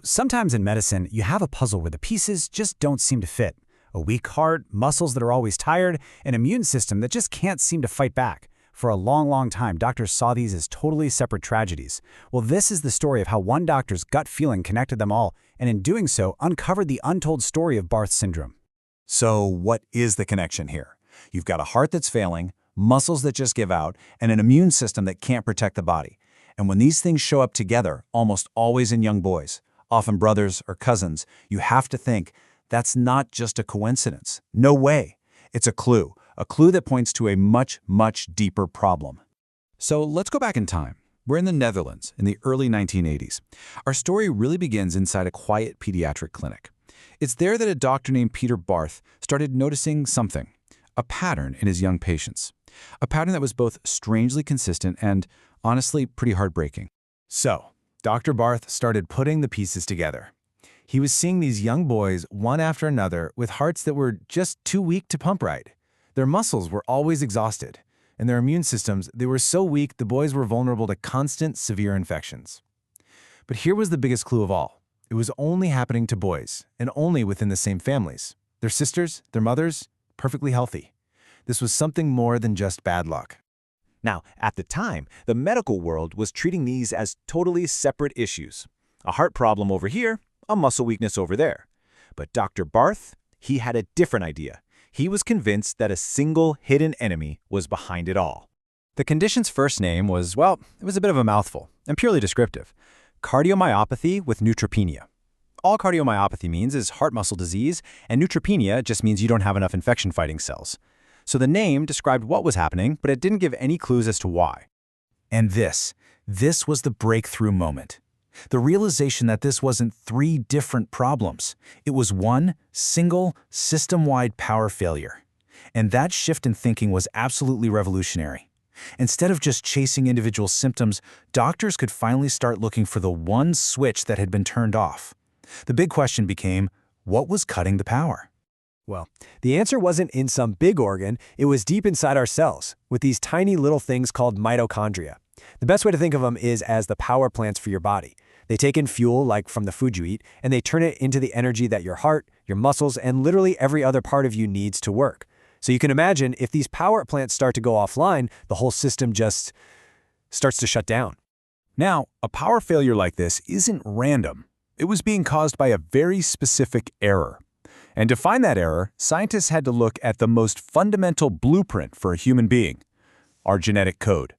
Sometimes in medicine, you have a puzzle where the pieces just don't seem to fit. A weak heart, muscles that are always tired, an immune system that just can't seem to fight back. For a long, long time, doctors saw these as totally separate tragedies. Well, this is the story of how one doctor's gut feeling connected them all, and in doing so, uncovered the untold story of Barth syndrome. So what is the connection here? You've got a heart that's failing, muscles that just give out, and an immune system that can't protect the body. And when these things show up together, almost always in young boys, often brothers or cousins, you have to think, that's not just a coincidence. No way. It's a clue that points to a much, much deeper problem. So let's go back in time. We're in the Netherlands in the early 1980s. Our story really begins inside a quiet pediatric clinic. It's there that a doctor named Peter Barth started noticing something, a pattern in his young patients. A pattern that was both strangely consistent and, honestly, pretty heartbreaking. So, Dr. Barth started putting the pieces together. He was seeing these young boys, one after another, with hearts that were just too weak to pump right. Their muscles were always exhausted, and their immune systems, they were so weak the boys were vulnerable to constant, severe infections. But here was the biggest clue of all. It was only happening to boys, and only within the same families. Their sisters, their mothers, perfectly healthy. This was something more than just bad luck. Now, at the time, the medical world was treating these as totally separate issues. A heart problem over here, a muscle weakness over there. But Dr. Barth, he had a different idea. He was convinced that a single hidden enemy was behind it all. The condition's first name was, well, it was a bit of a mouthful, and purely descriptive. Cardiomyopathy with neutropenia. All cardiomyopathy means is heart muscle disease, and neutropenia just means you don't have enough infection-fighting cells. So the name described what was happening, but it didn't give any clues as to why. And this was the breakthrough moment. The realization that this wasn't three different problems. It was one single, system-wide power failure. And that shift in thinking was absolutely revolutionary. Instead of just chasing individual symptoms, doctors could finally start looking for the one switch that had been turned off. The big question became, what was cutting the power? Well, the answer wasn't in some big organ, it was deep inside our cells, with these tiny little things called mitochondria. The best way to think of them is as the power plants for your body. They take in fuel, like from the food you eat, and they turn it into the energy that your heart, your muscles, and literally every other part of you needs to work. So you can imagine if these power plants start to go offline, the whole system just starts to shut down. Now, a power failure like this isn't random. It was being caused by a very specific error. And to find that error, scientists had to look at the most fundamental blueprint for a human being, our genetic code.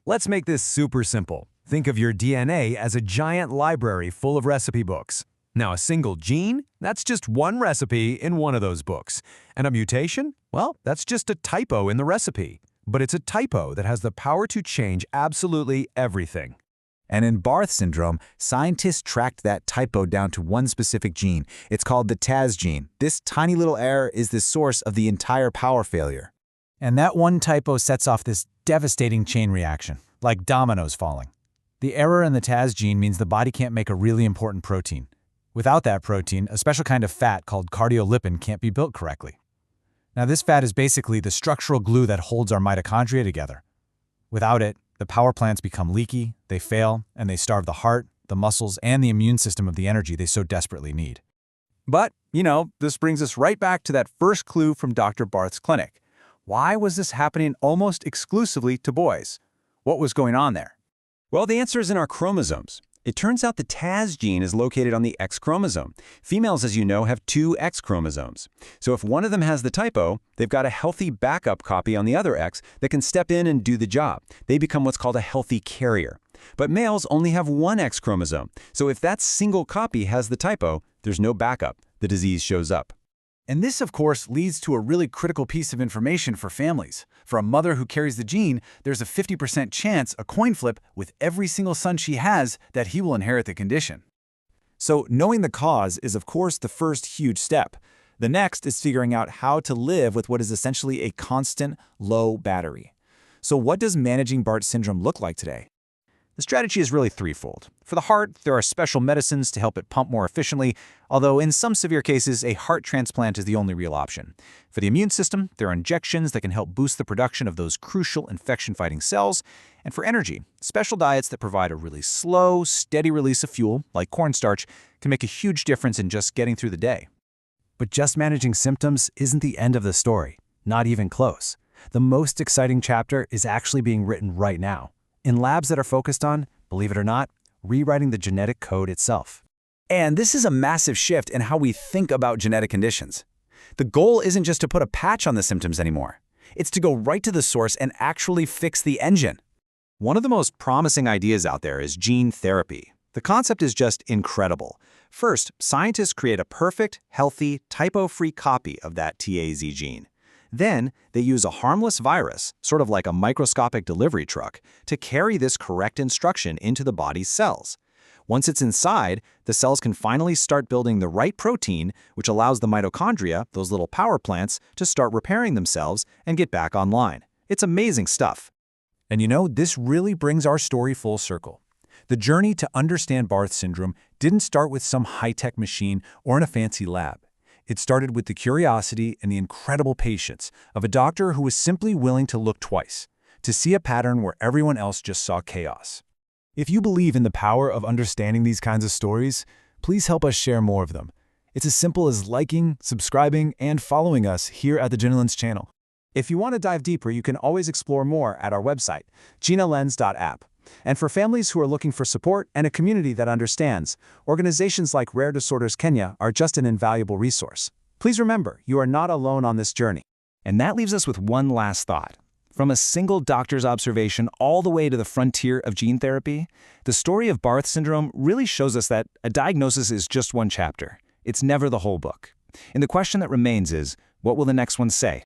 Let's make this super simple. Think of your DNA as a giant library full of recipe books. Now, a single gene, that's just one recipe in one of those books. And a mutation? Well, that's just a typo in the recipe. But it's a typo that has the power to change absolutely everything. And in Barth syndrome, scientists tracked that typo down to one specific gene. It's called the TAS gene. This tiny little error is the source of the entire power failure. And that one typo sets off this devastating chain reaction, like dominoes falling. The error in the TAS gene means the body can't make a really important protein. Without that protein, a special kind of fat called cardiolipin can't be built correctly. Now, this fat is basically the structural glue that holds our mitochondria together. Without it, the power plants become leaky, they fail, and they starve the heart, the muscles, and the immune system of the energy they so desperately need. But, this brings us right back to that first clue from Dr. Barth's clinic. Why was this happening almost exclusively to boys? What was going on there? Well, the answer is in our chromosomes. It turns out the TAS gene is located on the X chromosome. Females, as you know, have two X chromosomes. So if one of them has the typo, they've got a healthy backup copy on the other X that can step in and do the job. They become what's called a healthy carrier. But males only have one X chromosome. So if that single copy has the typo, there's no backup. The disease shows up. And this, of course, leads to a really critical piece of information for families. For a mother who carries the gene, there's a 50% chance, a coin flip, with every single son she has, that he will inherit the condition. So knowing the cause is, of course, the first huge step. The next is figuring out how to live with what is essentially a constant, low battery. So what does managing Barth syndrome look like today? The strategy is really threefold. For the heart, there are special medicines to help it pump more efficiently, although in some severe cases, a heart transplant is the only real option. For the immune system, there are injections that can help boost the production of those crucial infection-fighting cells. And for energy, special diets that provide a really slow, steady release of fuel, like cornstarch, can make a huge difference in just getting through the day. But just managing symptoms isn't the end of the story, not even close. The most exciting chapter is actually being written right now, in labs that are focused on, believe it or not, rewriting the genetic code itself. And this is a massive shift in how we think about genetic conditions. The goal isn't just to put a patch on the symptoms anymore. It's to go right to the source and actually fix the engine. One of the most promising ideas out there is gene therapy. The concept is just incredible. First, scientists create a perfect, healthy, typo-free copy of that TAZ gene. Then, they use a harmless virus, sort of like a microscopic delivery truck, to carry this correct instruction into the body's cells. Once it's inside, the cells can finally start building the right protein, which allows the mitochondria, those little power plants, to start repairing themselves and get back online. It's amazing stuff. And you know, this really brings our story full circle. The journey to understand Barth syndrome didn't start with some high-tech machine or in a fancy lab. It started with the curiosity and the incredible patience of a doctor who was simply willing to look twice, to see a pattern where everyone else just saw chaos. If you believe in the power of understanding these kinds of stories, please help us share more of them. It's as simple as liking, subscribing, and following us here at the GenaLens channel. If you want to dive deeper, you can always explore more at our website, genalens.app. And for families who are looking for support and a community that understands, organizations like Rare Disorders Kenya are just an invaluable resource. Please remember, you are not alone on this journey. And that leaves us with one last thought. From a single doctor's observation all the way to the frontier of gene therapy, the story of Barth syndrome really shows us that a diagnosis is just one chapter. It's never the whole book. And the question that remains is, what will the next one say?